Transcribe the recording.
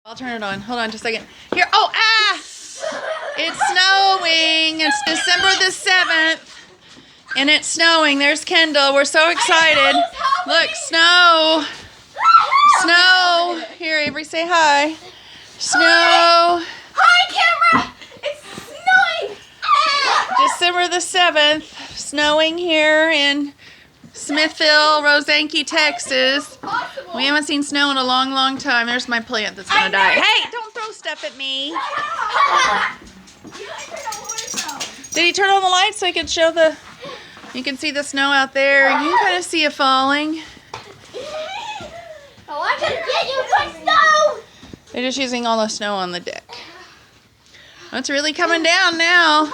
I'll turn it on. Hold on just a second. Here. Oh, ah! It's snowing. It's December the 7th. And it's snowing. There's Kendall. We're so excited. Look, snow. Snow. Here, Avery, say hi. Snow. Hi, camera. It's snowing. December the 7th. Snowing here in Smithville, Rosanke, Texas. We haven't seen snow in a long, long time. There's my plant that's going to die. Hey, don't throw stuff at me. Did he turn on the lights so he could show the... You can see the snow out there. You can kind of see it falling. Oh, I can get you some snow. They're just using all the snow on the deck. Oh, it's really coming down now.